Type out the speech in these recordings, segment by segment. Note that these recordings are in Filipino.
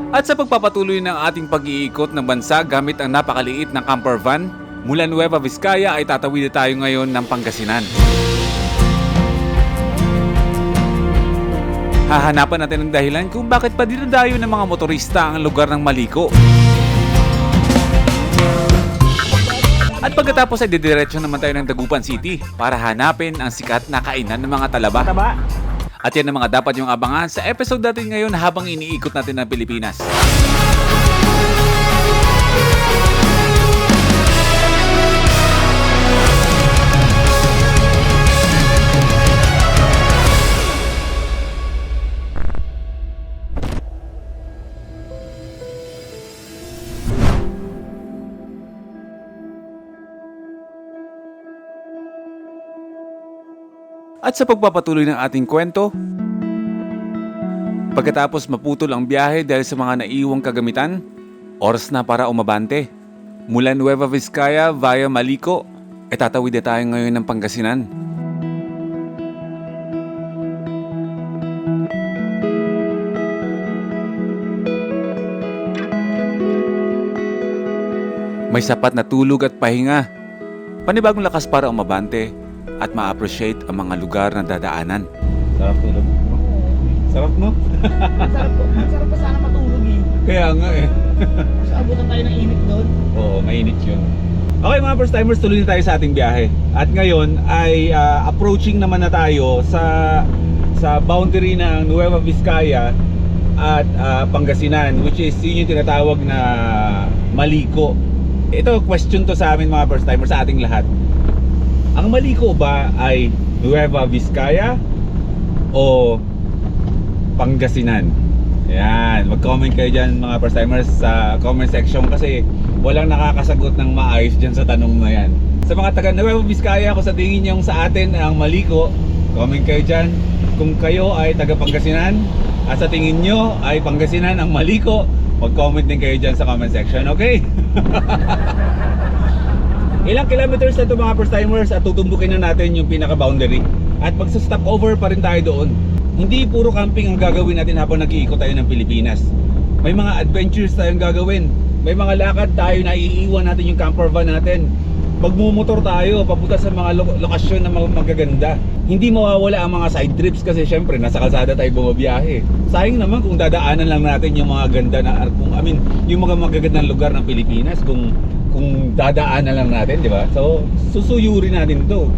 At sa pagpapatuloy ng ating pag-iikot ng bansa gamit ang napakaliit na camper van, mula Nueva Vizcaya ay tatawid tayo ngayon ng Pangasinan. Hahanapan natin ng dahilan kung bakit pa dinadayo ng mga motorista ang lugar ng Maliko. At pagkatapos ay didiretso naman tayo ng Dagupan City para hanapin ang sikat na kainan ng mga talaba. At yan ang mga dapat yung abangan sa episode natin ngayon habang iniikot natin ang Pilipinas. At sa pagpapatuloy ng ating kwento, pagkatapos maputol ang biyahe dahil sa mga naiiwang kagamitan, oras na para umabante. Mula Nueva Vizcaya via Maliko, tatawid na tayo ngayon ng Pangasinan. May sapat na tulog at pahinga, panibagong lakas para umabante at ma-appreciate ang mga lugar na dadaanan. Sarap tulog. Sarap, no? Masarap pa sana matulog eh. Kaya nga eh. Mas abutan tayo ng init doon. Oo, mainit yun. Okay mga first timers, tuloy na tayo sa ating biyahe. At ngayon ay approaching naman na tayo sa boundary ng Nueva Vizcaya at Pangasinan, which is yun yung tinatawag na Maliko. Ito, question to sa amin mga first timers, sa ating lahat. Ang Maliko ba ay Nueva Vizcaya o Pangasinan? Yan, mag-comment kayo dyan mga first timers sa comment section kasi walang nakakasagot ng maayos dyan sa tanong na yan. Sa mga taga Nueva Vizcaya, kung sa tingin nyo sa atin ang Maliko, comment kayo dyan. Kung kayo ay taga Pangasinan at sa tingin nyo ay Pangasinan ang Maliko, mag-comment din kayo dyan sa comment section, okay? Ilang kilometers na ito mga first timers at tutumbukin na natin yung pinaka-boundary at magsa-stop over pa rin tayo doon. Hindi puro camping ang gagawin natin habang nag-iikot tayo ng Pilipinas. May mga adventures tayong gagawin. May mga lakad tayo na iiwan natin yung camper van natin. Magmumotor tayo papunta sa mga lokasyon na magaganda. Hindi mawawala ang mga side trips kasi syempre nasa kalsada tayo bumabiyahe. Sayang naman kung dadaanan lang natin yung mga ganda na yung mga magagandang lugar ng Pilipinas kung dadaanan lang natin, di ba? So, susuyurin natin to.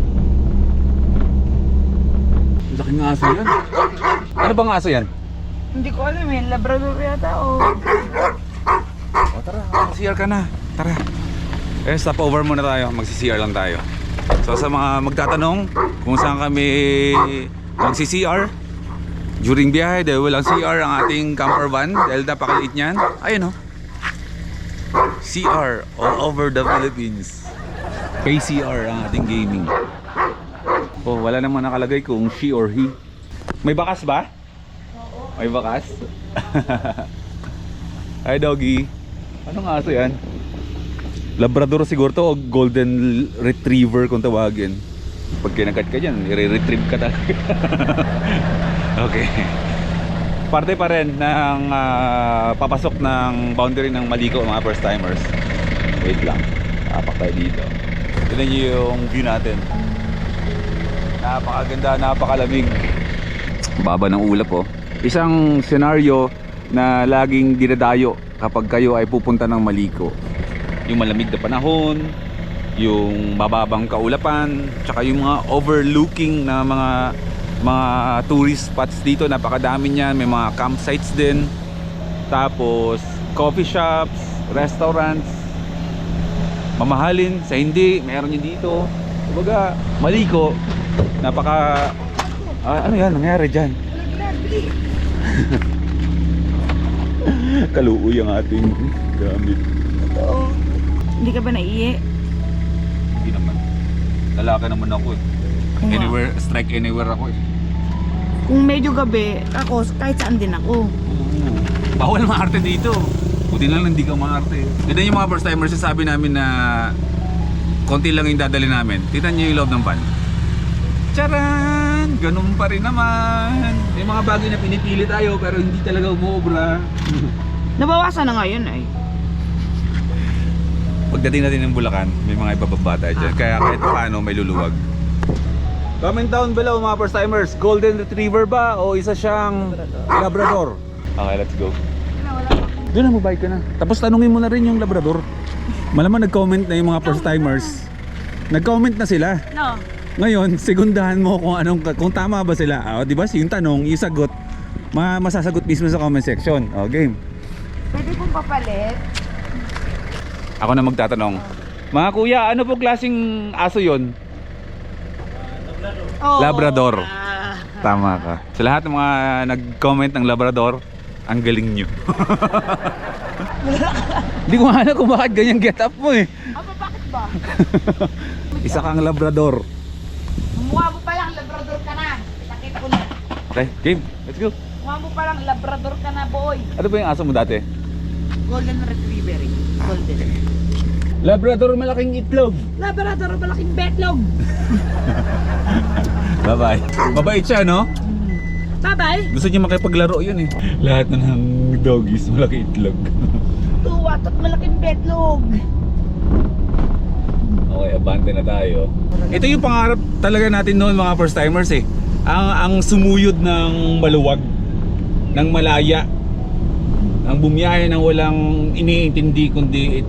Laking aso yan. Ano bang aso yan? Hindi ko alam eh, Labrador yata o. O tara, mag-CR ka na. Tara. Stop over muna tayo. Magsi-CR lang tayo. So sa mga magtatanong kung saan kami magsi-CR during biyahe dahil walang CR ang ating camper van dahil napakaliit niyan. Ayun o. CR all over the Philippines. KCR ang ating gaming. Oh, wala naman nakalagay kung she or he. May bakas ba? Oo. May bakas? Hi doggy. Anong aso yan? Labrador siguro to o golden retriever kung tawagin. Pag kinagat ka dyan, i-retrieve ka talaga. Okay. Parte pa rin ng papasok ng boundary ng Maliko mga first timers. Wait lang, apak tayo dito. Tignan nyo yung view natin. Napakaganda, napakalamig. Baba ng ulap oh. Isang senaryo na laging dinadayo kapag kayo ay pupunta ng Maliko. Yung malamig na panahon, yung bababang kaulapan, tsaka yung mga overlooking na mga tourist spots dito, napakadami niyan. May mga campsites din, tapos coffee shops, restaurants, mamahalin sa hindi, meron nyo dito. Kumbaga, Maliko, napaka ano yan, nangyari dyan? Kaluoy ang ating gamit. Oo. Hindi ka ba naiiye? Hindi naman, lalaki naman ako eh. Anywhere, strike anywhere ako eh. Kung medyo gabi, ako, kahit saan din ako. Bawal maarte dito. Buti na lang hindi ka maarte. Tignan yung mga first timers, sabi namin na konti lang yung dadali namin. Tignan nyo yung loob ng van. Charan! Ganun pa rin naman. May mga bagay na pinipili tayo pero hindi talaga umuobra. Nabawasan na ngayon ay. Pagdating natin ng Bulacan, may mga ibabang bata dyan. Kaya kahit paano may luluwag. Comment down below mga first timers, Golden Retriever ba o isa siyang Labrador? Okay, let's go. Doon na, mabike ka na. Tapos tanungin mo na rin yung Labrador. Malaman nag-comment na yung mga first timers. Nag-comment na sila. No. Ngayon, segundahan mo kung tama ba sila. Di ba? Yung tanong, yung sagot, masasagot mismo sa comment section. O, game. Pwede pong papalit. Ako na magtatanong. Mga kuya, ano po klaseng aso yon? Oh. Labrador. Tama ka. Sa lahat ng mga nag-comment ng Labrador, ang galing nyo. Hindi ko alam kung bakit ganyan get up mo eh. Aba, bakit ba? Isa kang Labrador. Mukha mo palang Labrador ka na. Nakita ko na. Okay, game. Let's go. Mukha mo palang Labrador ka na, boy. Ano ba yung aso mo dati? Golden Retriever. Golden. Labrador malaking itlog. Labrador malaking betlog. Bye-bye. Mabait siya, no? Bye-bye. Gusto niya makipaglaro yun eh. Lahat na ng doggies malaki itlog. Tuwat at malaking betlog. Okay, abante na tayo. Ito yung pangarap talaga natin noon mga first timers eh. Ang sumuyod ng maluwag, ng malaya, ang bumiyahe ng walang iniintindi kundi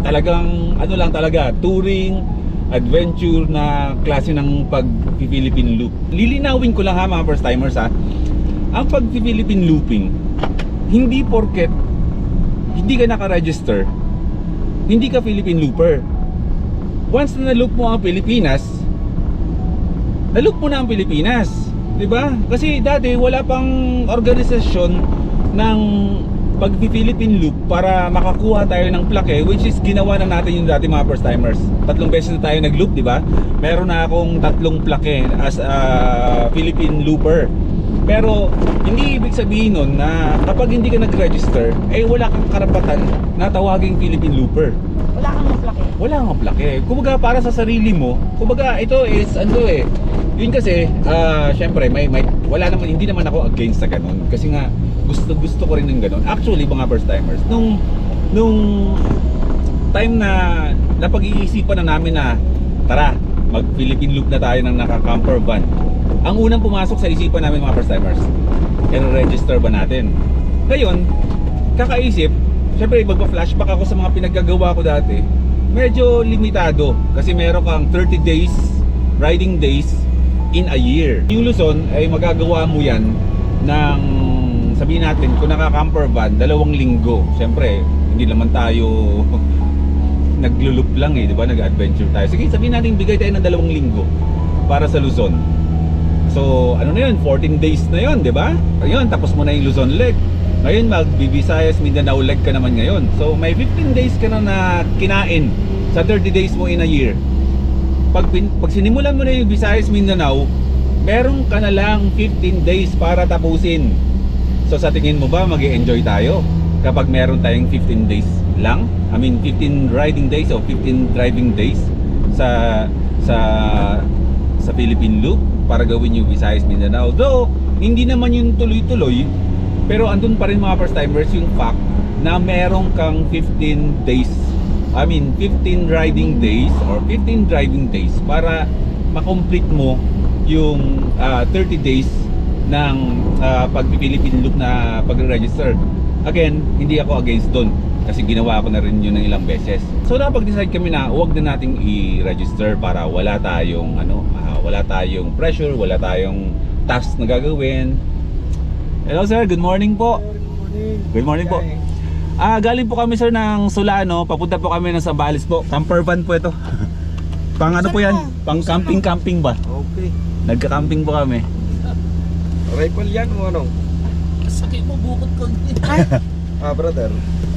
talagang ano lang talaga, touring, adventure na klase ng pag-Philippine loop. Lilinawin ko lang ha mga first timers ha. Ang pag-Philippine looping, hindi porket hindi ka naka-register, hindi ka Philippine looper. Once na na-loop mo ang Pilipinas, na-loop mo na ang Pilipinas, 'di ba? Kasi dati wala pang organisasyon ng pag-Philippine loop para makakuha tayo ng plaque, which is ginawa na natin yung dati mga first timers. 3 beses na tayo nag-loop, 'di ba? Meron na akong 3 plaque as a Philippine looper. Pero hindi ibig sabihin nun na kapag hindi ka nag-register, wala kang karapatan na tawaging Philippine looper. Wala kang maplake. Wala kang plaque. Kumbaga para sa sarili mo, kumbaga ito is ano eh. Yun kasi, syempre wala naman, hindi naman ako against sa ganun. Kasi nga gusto ko rin ng ganun. Actually, mga first timers, nung time na napag-iisipan na namin na tara, mag-Philippine loop na tayo ng naka-camper van. Ang unang pumasok sa isipan namin mga first timers, i-register ba natin? Ngayon, kakaisip, syempre magpa-flashback ako sa mga pinaggagawa ko dati. Medyo limitado kasi meron kang 30 days riding days in a year. Yung Luzon ay magagawa mo yan ng, sabihin natin, kung naka-camper van, 2 linggo. Syempre, hindi naman tayo naglulup lang di ba? Nag-adventure tayo. Sige, sabihin natin bigay tayo ng 2 linggo para sa Luzon. So, ano na yun? 14 days na yun, di ba? Ayun, tapos mo na yung Luzon leg. Ngayon, mag-Visayas, Mindanao leg ka naman ngayon. So, may 15 days ka na kinain sa 30 days mo in a year. Pag sinimulan mo na yung Visayas, Mindanao, meron ka na lang 15 days para tapusin. So, sa tingin mo ba, mag-i-enjoy tayo kapag meron tayong 15 days lang? I mean, 15 riding days o 15 driving days sa Philippine Loop para gawin yung Visayas, Mindanao. Though, hindi naman yung tuloy-tuloy, pero andun pa rin mga first timers yung fact na meron kang 15 days, I mean 15 riding days or 15 driving days para makomplete mo yung 30 days ng pag-Philippine Loop na pag-register. Again, hindi ako against doon kasi ginawa ko na rin yun ng ilang beses. So napag-decide kami na huwag na nating i-register para wala tayong wala tayong pressure, wala tayong task na gagawin. Hello sir, good morning po. Good morning po. Galing po kami sir ng Solano, papunta po kami ng Zambales po. Camper van po ito. Pang ano po yan? Pang camping ba? Okay. Nagka-camping po kami. Rifle yan o ano? Sakit mo bukod ko. Brother.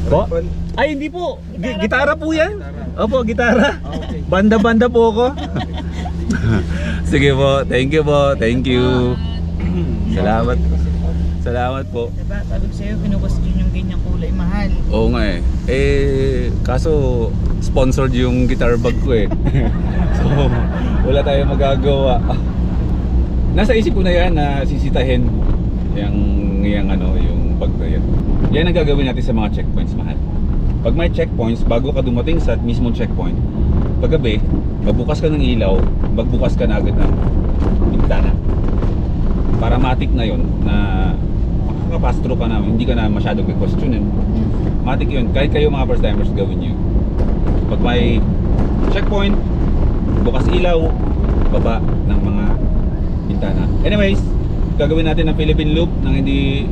Po? Rifle. Ay hindi po, gitara po yan. Opo, gitara. Okay. Banda-banda po ako. Sige po, thank you po, thank you. Salamat. Salamat po. Diba, sabi ko sa'yo, kinukustyon yung ganyang kulay mahal. Oo nga kaso sponsored yung guitar bag ko So, wala tayong magagawa. Nasa isip ko na yan na sisitahin yung bag na yan. Yan ang gagawin natin sa mga checkpoints, mahal. Pag may checkpoints, bago ka dumating sa mismong checkpoint, paggabi, magbukas ka ng ilaw, magbukas ka na agad ng bintana. Para matik na yon na makakapass through ka na, hindi ka na masyadong question. Matik yun, kahit kayo mga first timers gawin nyo. Pag may checkpoint, bukas ilaw, baba ng mga bintana. Anyways, gagawin natin ang Philippine Loop nang hindi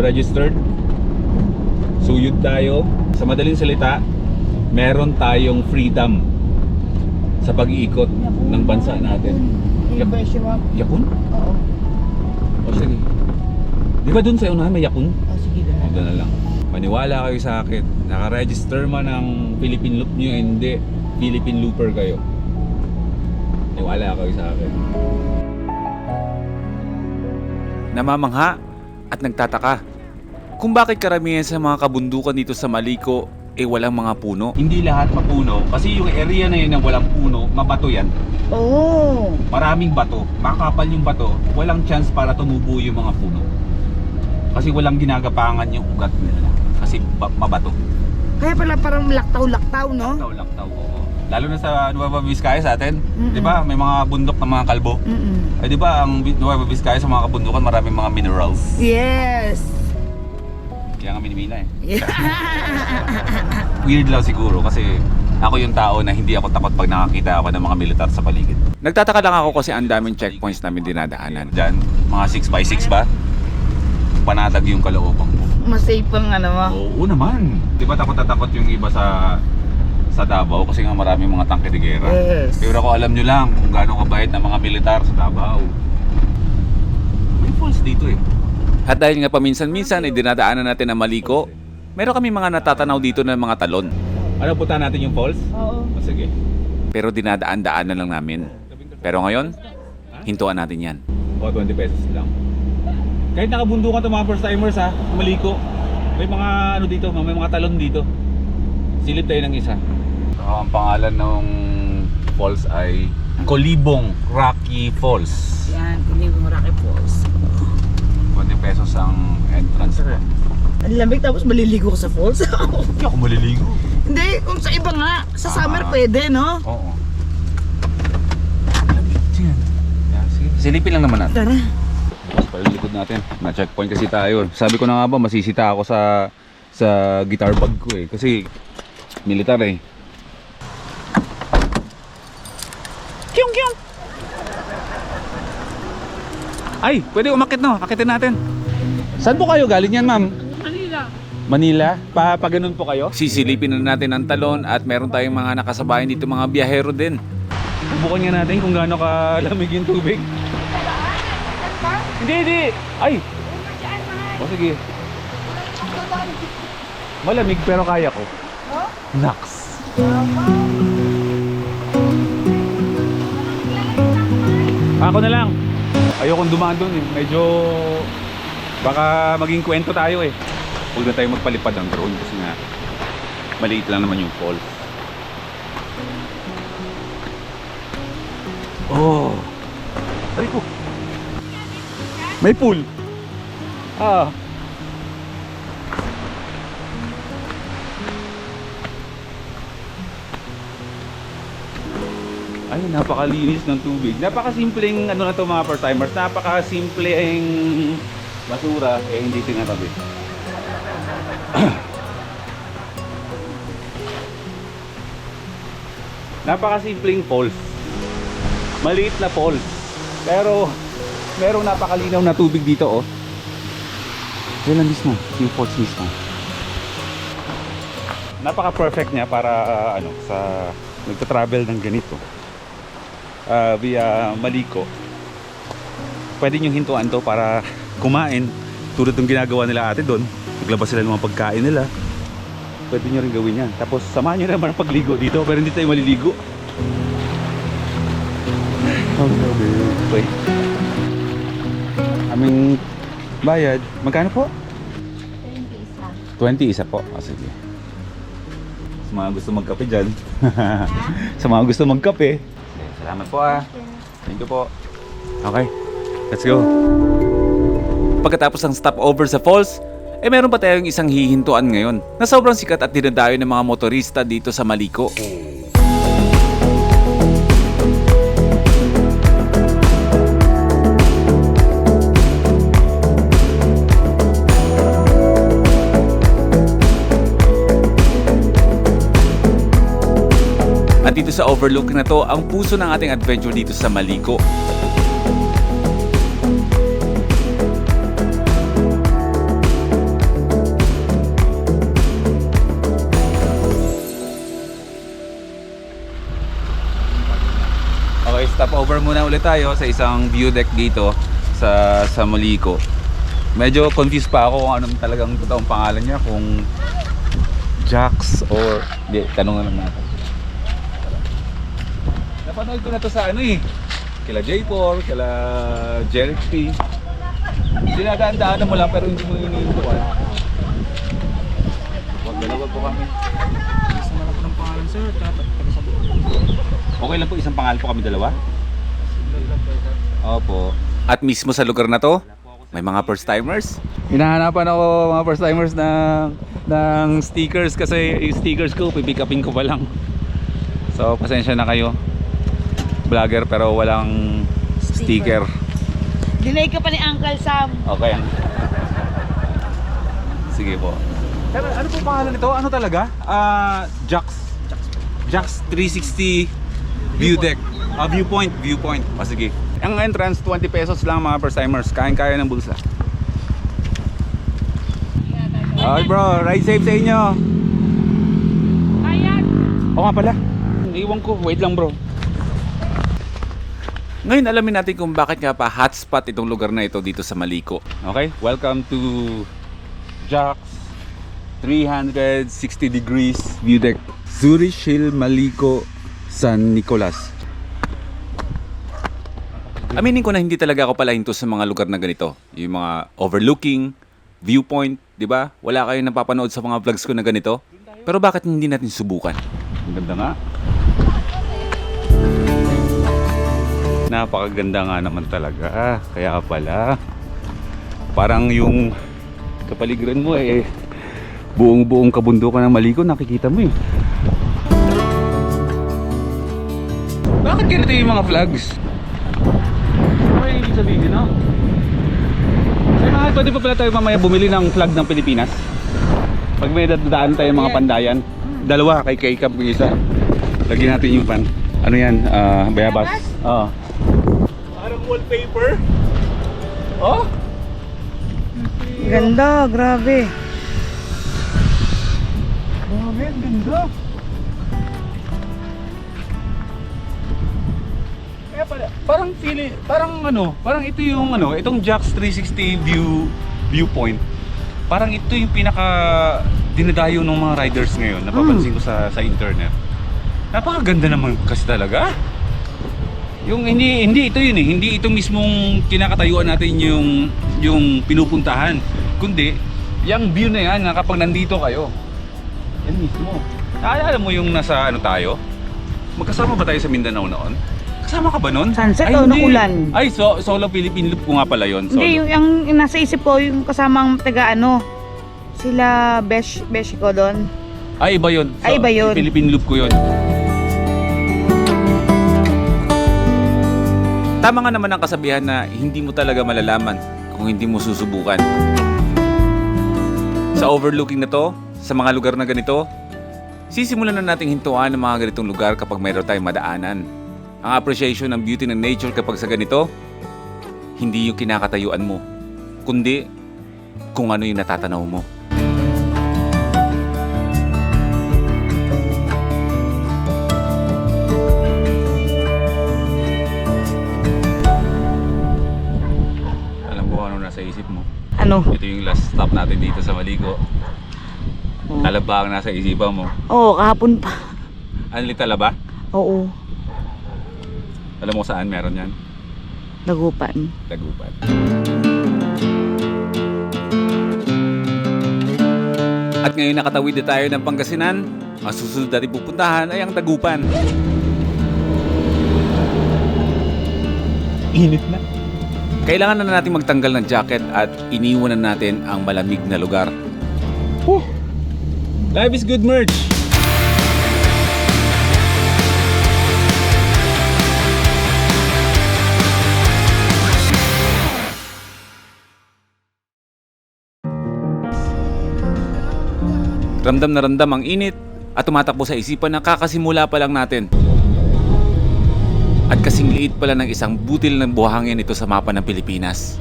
registered. Suyod tayo. Sa madaling salita, meron tayong freedom sa pag-iikot ng bansa natin. Yapon? Oo. O sige. Di ba dun sa unahan may Yapon? Oh, sige doon. O doon na lang. Maniwala kayo sa akin. Naka-register man ng Philippine Loop nyo, hindi. Philippine Looper kayo. Maniwala kayo sa akin. Namamangha at nagtataka kung bakit karamihan sa mga kabundukan dito sa Maliko walang mga puno. Hindi lahat mapuno kasi yung area na yun na walang puno, mabato yan. Oo. Maraming bato, makapal yung bato, walang chance para tumubo yung mga puno. Kasi walang ginagapangan yung ugat nila. Kasi mabato. Kaya pala parang laktaw-laktaw, no? Laktaw, oo. Lalo na sa Nueva Vizcaya sa atin, Mm-mm. di ba? May mga bundok ng mga kalbo. Mm-mm. Ay di ba ang Nueva Vizcaya sa mga kabundukan maraming mga minerals. Yes. Kaya nga minimila eh. Weird lang siguro kasi ako yung tao na hindi ako takot pag nakakita ako ng mga militar sa paligid. Nagtataka lang ako kasi ang daming checkpoints namin dinadaanan. Diyan, mga 6x6 ba? Panatag yung kalooban mo. Mas safe ang ano mo. Oo naman. Di ba takot na takot yung iba sa Davao kasi nga maraming mga tangke de guerra. Yes. Pero ako alam nyo lang kung gaano kabait ng mga militar sa Davao. May falls dito eh. At dahil nga paminsan-minsan ay dinadaanan natin ang Maliko, meron kami mga natatanaw dito ng mga talon. Ano, punta natin yung falls? Oo. O sige. Pero dinadaan-daan na lang namin. Pero ngayon, hintuan natin yan. O 20 pesos lang. Kahit nakabundukan ito mga first timers ha, Maliko. May mga ano dito, may mga talon dito. Silip tayo ng isa. Ang pangalan ng falls ay Colibong Rocky Falls. Yan, Colibong Rocky Falls. 20 pesos ang entrance po. Ang lamig tapos maliligo ko sa falls. Hindi ako maliligo. Hindi, kung sa iba nga. Sa summer pwede, no? Oo. Lamig dyan. Yeah, sige. Silipin lang naman natin. Tara. Tapos pa yung likod natin. Na-checkpoint kasi tayo. Sabi ko na nga ba, masisita ako sa guitar bag ko eh. Kasi militar eh. Kyung kyung! Ay, pwede umakit no. Akitin natin. Saan po kayo galing yan, ma'am? Manila? Pa ganun po kayo? Sisilipin na natin ang talon at meron tayong mga nakasabayan dito mga biyahero din. Subukan nga natin kung gaano kalamig yung tubig. Hindi! Ay! O sige. Malamig pero kaya ko. Naks. Ako na lang. Ayokong dumaan doon eh. Medyo baka maging kwento tayo eh. Huwag na tayo magpalipad ng drone kasi nga maliit lang naman yung falls. Oh. Ay ko. May pool. Ah. Ay, napakalinis ng tubig. Napakasimpleng ano na to mga first timers. Napakasimpleng basura hindi tinatabi. Napakasimpleng falls. Maliit na falls. Pero merong napakalinaw na tubig dito oh. Yan lang mismo, yung falls mismo. Napaka-perfect niya para sa nagta-travel ng ganito. Via Maliko. Pwede nyo hintuan to para kumain. Tulad ng ginagawa nila ate doon. Maglabas sila ng mga pagkain nila. Pwede nyo rin gawin yan. Tapos samahan nyo naman ang pagligo dito. Pero hindi tayo maliligo. Okay. Aming bayad. Magkano po? 20 isa po. O sige. Sa mga gusto magkape dyan. Sa mga gusto magkape. Salamat po ah. Thank you po. Okay. Let's go. Pagkatapos ng stopover sa falls, meron pa tayong isang hihintuan ngayon na sobrang sikat at dinadayo ng mga motorista dito sa Maliko. At dito sa overlook na to, ang puso ng ating adventure dito sa Maliko. Okay, stop over muna ulit tayo sa isang view deck dito sa Maliko. Medyo confused pa ako kung anong talagang totoong pangalan niya, kung Jax or di, tanong na lang natin. Napanood ko na to sa ano eh, kila J4, kila Jeric P. Dinadaan-daanan mo lang pero hindi mo iniintuan. Dalawa po kami. Gusto mo lang ng pangalan, sir. Okay lang po, isang pangalan po kami dalawa? Opo. At mismo sa lugar na to, may mga first timers. Hinahanapan ako mga first timers ng stickers kasi yung stickers ko, pipick upin ko pa lang. So, pasensya na kayo. Vlogger pero walang sticker. Dinay ka pa ni Uncle Sam. Okay. Sige po. Pero ano po pangalan nito? Ano talaga? Jax 360 View Deck. Viewpoint. Sige. Ang entrance 20 pesos lang mga first timers. Kain-kaya ng bulsa. Okay bro, ride safe sa inyo. Ayan. Oo nga pala. Iwan ko, wait lang bro. Ngayon alamin natin kung bakit nga pa hotspot itong lugar na ito dito sa Maliko. Okay? Welcome to Jax 360 degrees view deck. Zurich Hill, Maliko, San Nicolas. Aminin ko na hindi talaga ako pala hinto sa mga lugar na ganito. Yung mga overlooking, viewpoint, di ba? Wala kayong napapanood sa mga vlogs ko na ganito. Pero bakit hindi natin subukan? Ang ganda nga. Napakaganda nga naman talaga. Kaya pala parang yung kapaligiran mo buong kabundukan ng Maliko nakikita mo eh. Bakit ganito yung mga flags? Ano yung ibig sabihin, no? Ay mga, pwede pa pala tayo mamaya bumili ng flag ng Pilipinas. Pag may dadaan tayo mga pandayan. Dalawa, kay Cam isa. Lagyan natin yung pan. Ano yan? Bayabas? Oo. Parang wallpaper. Oh? Ganda, grabe. Grabe, ang ganda. Kaya pala, parang parang ito yung itong Jax 360 viewpoint. Parang ito yung pinaka dinadayo ng mga riders ngayon. Napapansin ko sa internet. Napakaganda naman kasi talaga. Yung hindi ito yun eh. Hindi ito mismong kinakatayuan natin yung pinupuntahan. Kundi, yung view na yan na kapag nandito kayo. Yan mismo. Naalala mo yung nasa tayo? Magkasama ba tayo sa Mindanao noon? Kasama ka ba noon? Sunset Ay, o hindi. nakulan? Ay, solo Philippine Loop ko nga pala yun. Solo. Hindi, yung nasa isip ko, yung kasamang taga sila besh ko doon. Ay, iba yun. Ay, iba yun. Philippine Loop ko yun. Tama nga naman ang kasabihan na hindi mo talaga malalaman kung hindi mo susubukan. Sa overlooking na to, sa mga lugar na ganito, sisimulan na nating hintuan ng mga ganitong lugar kapag mayroon tayong madaanan. Ang appreciation ng beauty ng nature kapag sa ganito, hindi yung kinakatayuan mo, kundi kung ano yung natatanaw mo. Alam ko ano nasa isip mo. Ano? Ito yung last stop natin dito sa Maliko. Talaba ang nasa isipan mo. Oo, kahapon pa. Ano talaba? Oo, Alam mo saan meron yan? Dagupan. Dagupan. At ngayon nakatawid na tayo ng Pangasinan. Ang susunod natin pupuntahan ay ang Dagupan. Init na. Kailangan na natin magtanggal ng jacket at iniwanan natin ang malamig na lugar. Life is good, merch! Ramdam na ramdam ang init at tumatakbo sa isipan na kakasimula pa lang natin. At kasing liit pala ng isang butil ng buhangin ito sa mapa ng Pilipinas.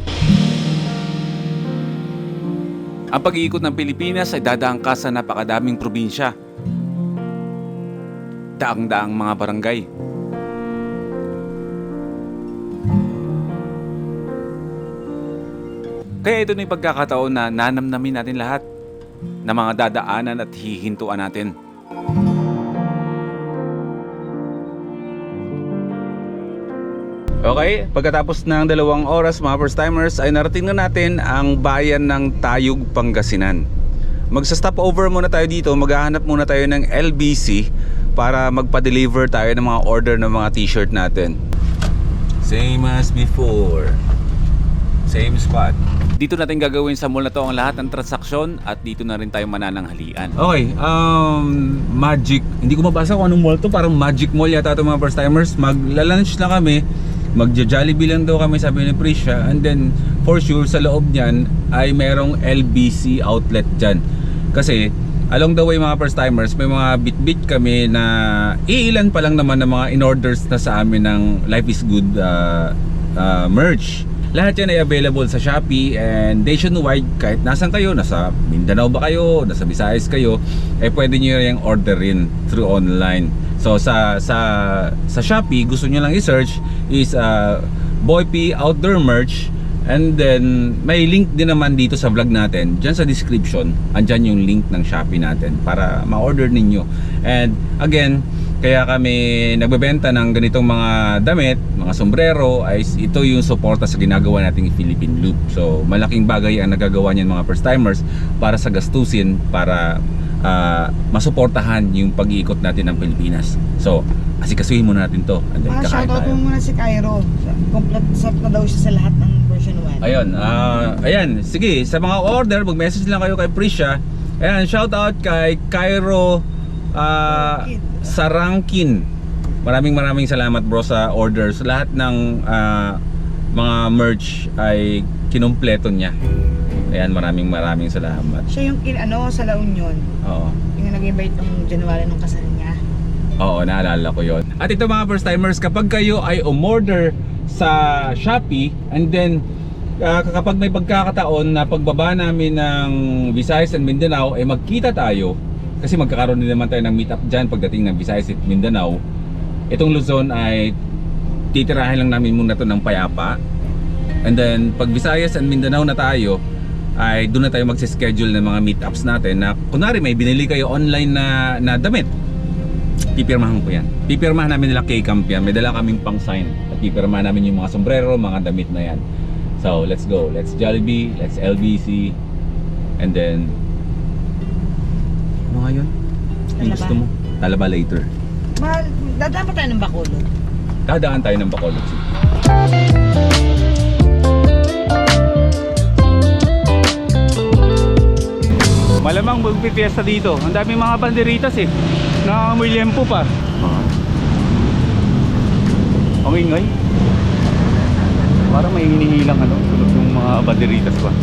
Ang pag-iikot ng Pilipinas ay dadaang ka sa napakadaming probinsya. Daang-daang mga barangay. Kaya ito na yung pagkakataon na nanamnamin natin lahat na mga dadaanan at hihintuan natin. Okay, pagkatapos ng 2 oras mga first timers ay narating na natin ang bayan ng Tayug, Pangasinan. Magsa-stop over muna tayo dito, maghahanap muna tayo ng LBC para magpa-deliver tayo ng mga order ng mga t-shirt natin. Same as before. Same spot. Dito natin gagawin sa mall na to ang lahat ng transaksyon at dito na rin tayo manananghalian. Okay, Magic. Hindi ko mabasa kung anong mall to. Parang Magic Mall yata ito mga first timers. Magla-lunch na kami. Magja-Jollibee lang daw kami, sabi ni Prisha. And then for sure sa loob niyan ay merong LBC outlet dyan. Kasi along the way mga first timers, may mga bit-bit kami na iilan pa lang naman ng mga in-orders na sa amin ng Life is Good merch. Lahat yan ay available sa Shopee and nationwide. Kahit nasan kayo, nasa Mindanao ba kayo, nasa Visayas kayo, eh pwede nyo yung orderin through online. So sa Shopee, gusto nyo lang i-search is Boy P Outdoor Merch. And then may link din naman dito sa vlog natin. Diyan sa description, andyan yung link ng Shopee natin para ma-order ninyo. And again, kaya kami nagbebenta ng ganitong mga damit, mga sombrero, ay ito yung suporta sa ginagawa nating Philippine Loop. So malaking bagay ang nagagawa niyan mga first timers para sa gastusin, para masuportahan yung pag-iikot natin ng Pilipinas. So asikasuhin muna natin to and then kakain Shoutout tayo. mo muna si Cairo. Complete set na daw siya sa lahat ng version 1. Ayun, ayan, sige, sa mga order, mag-message lang kayo kay Prisha. Ayan, shout out kay Cairo Sarangkin. Maraming salamat bro sa orders. Lahat ng mga merch ay kinumpleto niya. Ayan, maraming salamat. Siya yung sa La Union. Oo. Yung nag-invite ng January nung kasal niya. Oo, naalala ko yon. At ito mga first timers, kapag kayo ay umorder sa Shopee and then kapag may pagkakataon na pagbaba namin ng Visayas and Mindanao ay magkita tayo, kasi magkakaroon din naman tayo ng meet up dyan pagdating ng Visayas at Mindanao. Itong Luzon ay titirahin lang namin muna to ng payapa, and then pag Visayas and Mindanao na tayo ay doon na tayo magsischedule ng mga meetups natin na kunwari may binili kayo online na damit, pipirmahan ko yan. Pipirmahan namin nila K-Camp yan. May dala kaming pang sign at pipirmahan namin yung mga sombrero, mga damit na yan. So let's go, let's Jollibee, let's LBC, and then ano nga yun? Yung Talaba. gusto mo? Talaba later. Dadaan pa tayo ng Bacolod. Dadaan tayo ng Bacolod City. Malamang magpipiesta dito. Ang daming mga banderitas eh. Nakakamoy lempo pa. Ang ingay. Parang may hinihilang tulog yung mga banderitas pa.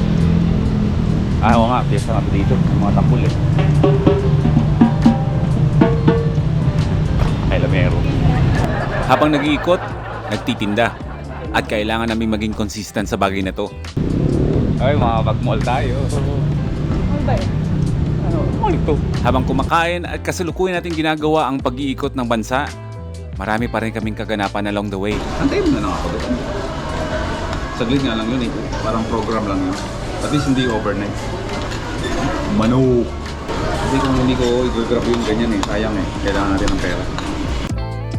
Oo nga, piyesta nga dito. Yung mga takul eh. Ay, lamero. Habang nag-iikot, nagtitinda. At kailangan namin maging consistent sa bagay na to. Ay, makapag-mall tayo. Ano ba yun? Mall to. Habang kumakain at kasalukuyan natin ginagawa ang pag-iikot ng bansa, marami pa rin kaming kaganapan along the way. Antayin mo na lang ako doon. Saglit nga lang yun eh. Parang program lang yun. At least hindi overnight. Manok. Kasi kung hindi ko i-grab yung ganyan eh. Sayang eh. Kailangan natin ng pera.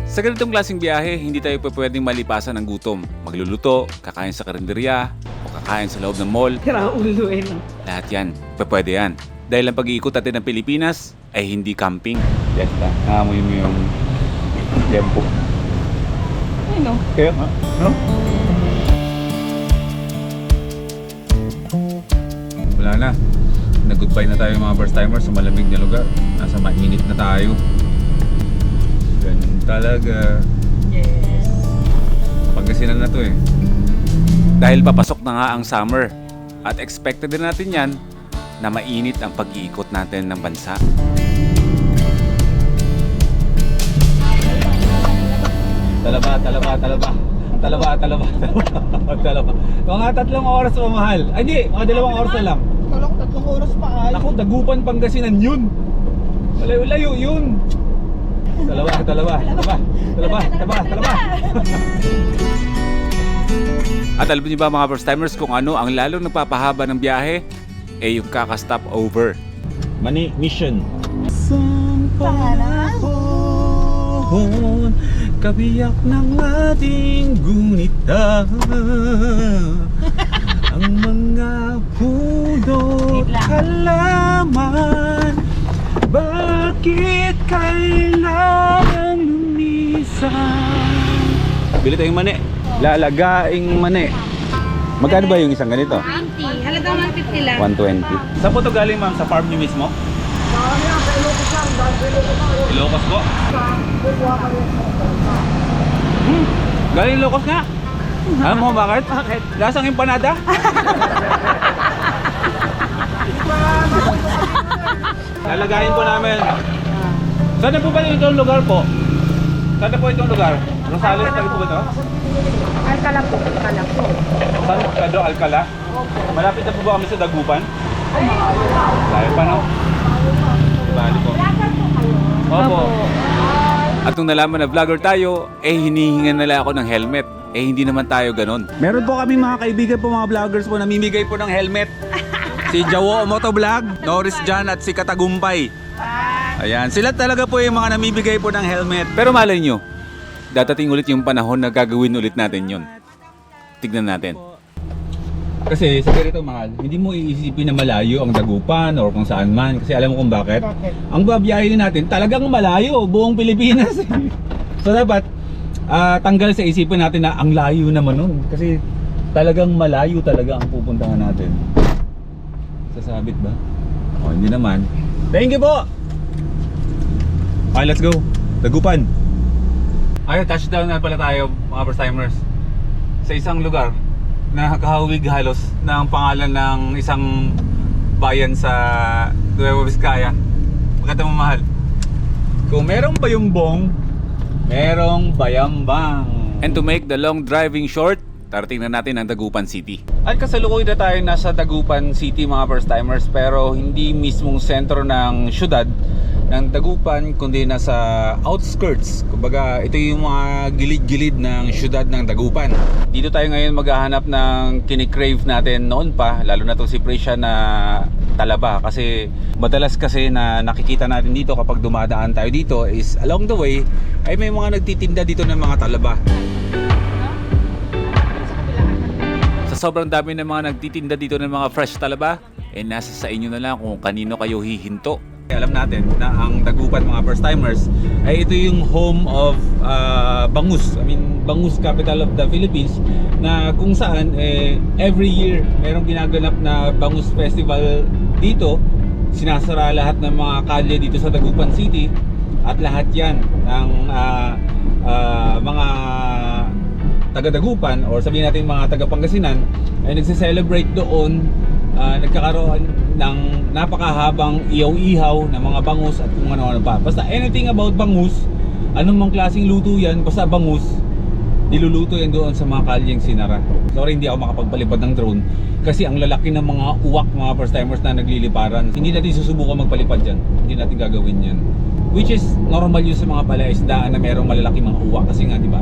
Sa ganitong klaseng biyahe, hindi tayo pwedeng malipasan ng gutom. Magluluto, kakain sa karinderya, o kakain sa loob ng mall. Tira ulo eh. Lahat yan, pwede yan. Dahil ang pag-iikot natin ng Pilipinas ay hindi camping. Fiesta. Naamoy mo yung tempo. Ay no. Kaya nga. No? Wala na. Nag-goodbye na tayo mga first timers sa malamig na lugar. Nasa mainit na tayo. Ganun talaga. Yes. Pangasinan na to eh. Dahil papasok na nga ang summer at expected din natin yan na mainit ang pag-iikot natin ng bansa. Talaba. Mga 3 oras pa mahal. Ay hindi, mga 2 oras na lang. Kala ko 3 oras pa ay. Naku, Dagupan, Pangasinan yun. Layo yun. Talaba. At alam niyo ba mga first timers kung ano ang lalong nagpapahaba ng biyahe? Eh yung kaka-stop over. Mani mission. Kabiyak ng ating gunita. Ang mga puno halaman, bakit kailangan lumisan? Bili tayong mani. Lalagaing mani. Magkano ba yung isang ganito? 20. Halagang 150 lang. 120. Saan po ito galing ma'am? Sa farm niyo mismo? Ilocos po? Galing Ilocos nga? Alam mo bakit? Bakit? Lasang empanada? Lalagayin po namin. Saan na po ba itong lugar po? Saan na po itong lugar? Rosales tayo po ba ito? Alcala po. Saan Pedro Alcala? Malapit na po ba kami sa Dagupan? Layo pa no? Bali po. Opo. At nung nalaman na vlogger tayo, eh hinihingan nila ako ng helmet. Eh hindi naman tayo ganon. Meron po kami mga kaibigan po, mga vloggers po, namimigay po ng helmet. Si Jawo Motovlog, Norris Jan at si Katagumpay. Ayan, sila talaga po yung mga namimigay po ng helmet. Pero malay nyo, dadating ulit yung panahon na gagawin ulit natin yun. Tignan natin. Kasi sa ganito mahal, hindi mo iisipin na malayo ang Dagupan or kung saan man. Kasi alam mo kung bakit? Ang babiyahin natin talagang malayo, buong Pilipinas. So dapat tanggal sa isipin natin na ang layo naman nun. Kasi talagang malayo talaga ang pupuntahan natin. Sasabit ba? O hindi naman. Thank you po! Okay, let's go. Dagupan. Ay, touchdown na pala tayo mga first timers. Sa isang lugar na kahawig halos ng pangalan ng isang bayan sa Nueva Vizcaya. Magkata mo mahal. Kung merong bayumbong, merong bayambang. And to make the long driving short, tarating na natin ang Dagupan City. At kasalukuyan na tayo nasa Dagupan City mga first timers, pero hindi mismong sentro ng syudad ng Dagupan kundi nasa outskirts. Kumbaga ito yung mga gilid-gilid ng syudad ng Dagupan. Dito tayo ngayon maghahanap ng kinikrave natin noon pa, lalo na to si Prisha na talaba, kasi madalas kasi na nakikita natin dito kapag dumadaan tayo dito is along the way ay may mga nagtitinda dito ng mga talaba. Sa sobrang dami ng mga nagtitinda dito ng mga fresh talaba, eh nasa sa inyo na lang kung kanino kayo hihinto. Alam natin na ang Dagupan mga first timers ay ito yung home of bangus. I mean bangus capital of the Philippines, na kung saan every year merong ginaganap na bangus festival dito. Sinasara lahat ng mga kalye dito sa Dagupan City at lahat yan ng mga taga-Dagupan or sabihin natin mga taga-Pangasinan ay nagse-celebrate doon. Nagkakaroon ng napakahabang ihaw-ihaw ng mga bangus at kung ano-ano pa. Basta anything about bangus, anong mang klaseng luto yan, basta bangus, niluluto yan doon sa mga kalyeng sinara. Sorry, hindi ako makapagpalipad ng drone kasi ang lalaki ng mga uwak, mga first timers na nagliliparan. Hindi natin susubukan magpalipad dyan. Hindi natin gagawin yan. Which is normal yun sa mga palaisdaan na merong malalaki mga uwak kasi nga, di ba?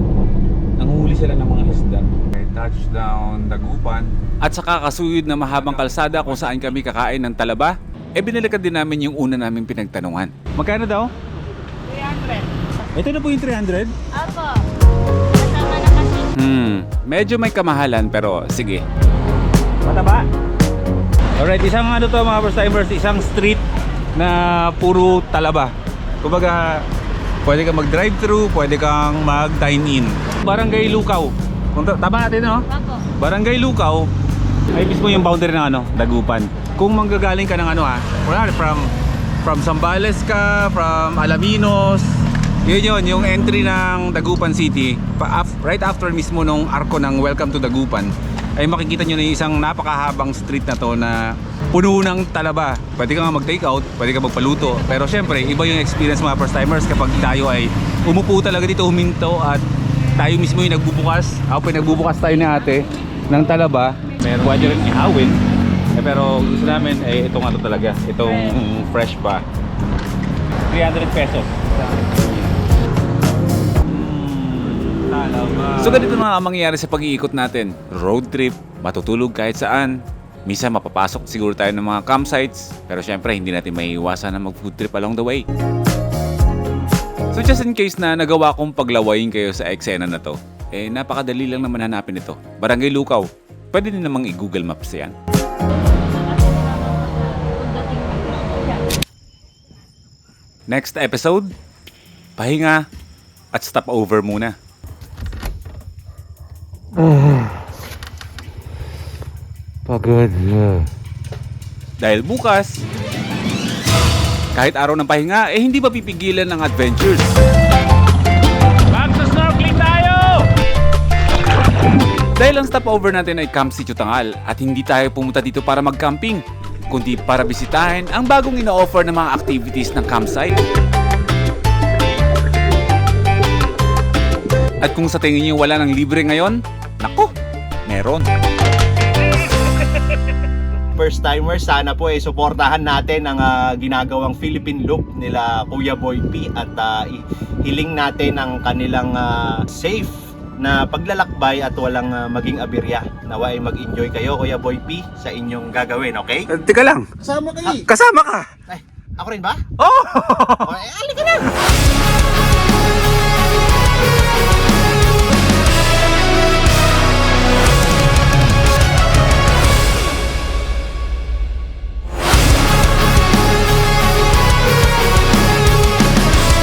Nanguhuli sila ng mga isda. Okay, touchdown Dagupan. At sa kakasuyod na mahabang kalsada kung saan kami kakain ng talaba, eh binalikan din namin yung una naming pinagtanungan. Magkano daw? 300. Ito na po yung 300? Opo. Kasama na kasi. Medyo may kamahalan pero sige. Mataba. Alright, isang ano to mga first timers, isang street na puro talaba. Kumbaga, pwede kang mag-drive-thru, pwede kang mag-dine-in. Barangay Lukaw. Tama natin, no? Opo. Barangay Lukaw. ay mismo yung boundary ng Dagupan. Kung manggagaling ka ng from Zambales ka, from Alaminos, yun yung entry ng Dagupan City, right after mismo nung arko ng Welcome to Dagupan, ay makikita nyo na yung isang napakahabang street na to na puno ng talaba. Pwede ka nga mag-take out, pwede ka magpaluto, pero syempre iba yung experience mga first timers kapag tayo ay umupo talaga dito, huminto, at tayo mismo yung nagbubukas. Nagbubukas tayo ni ate ng talaba. Meron pwede rin ihawin, pero gusto namin itong talaga, itong fresh pa. 300 pesos. So ganito na ang mangyayari sa pag-iikot natin. Road trip, matutulog kahit saan. Minsan mapapasok siguro tayo ng mga campsites, pero syempre hindi natin maiiwasan na mag-food trip along the way. So just in case na nagawa kong paglawayin kayo sa eksena na to, napakadali lang naman hanapin ito. Barangay Lukaw. Pwede din namang i-Google Maps yan. Next episode, pahinga at stopover muna. Pagod. Dahil bukas, kahit araw ng pahinga, hindi ba pipigilan ng adventures? Mag-snorkeling tayo! Dahil ang stopover natin ay Camp Sitio Tangal at hindi tayo pumunta dito para mag-camping, kundi para bisitahin ang bagong ino-offer ng mga activities ng campsite. At kung sa tingin niyo wala ng libre ngayon, nako, meron. First timers, sana po suportahan natin ang ginagawang Philippine Loop nila Kuya Boy P at hiling natin ang kanilang safe na paglalakbay at walang maging aberya. Nawa ay mag-enjoy kayo Kuya Boy P sa inyong gagawin, okay? Teka lang. Kasama kayo. Kasama ka. Ay, ako rin ba? Oh!